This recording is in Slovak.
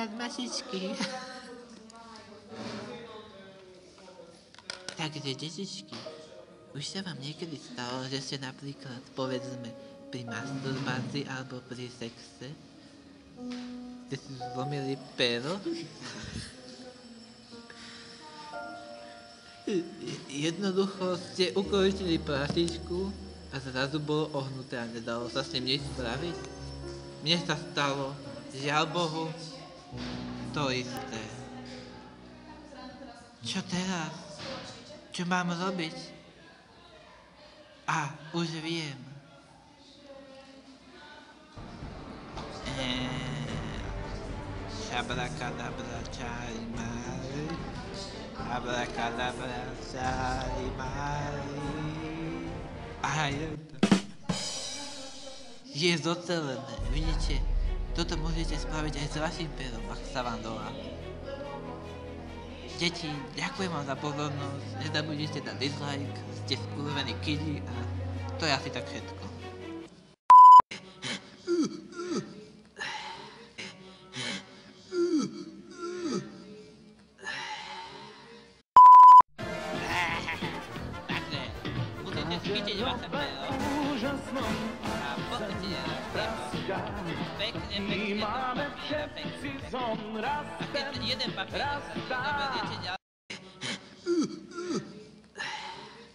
napríklad masičky. Takže, detičky, už sa vám niekedy stalo, že ste napríklad, povedzme, pri masturbácii alebo pri sexe ste si zlomili pero? Jednoducho ste ukončili práštičku a zrazu bolo ohnuté a nedalo sa s ním nič spraviť? Mne sa stalo, žiaľ Bohu, to isté. Čo teraz? Čo mám robiť? Už viem. Abrakadabra, čari mari. Abrakadabra, čari mari. Je to. Je zocelené, vidíte? Toto môžete spraviť aj s vašim perom, ak sa vám dolá. Deti, ďakujem vám za pozornosť, nezabudnite dať dislike, ste skurvení kidi a to je asi tak všetko. Takže, musíte chytiť vaše pero a pozrite na pekne, pekne, pekne. A keď jeden papier zoberiete ďalej,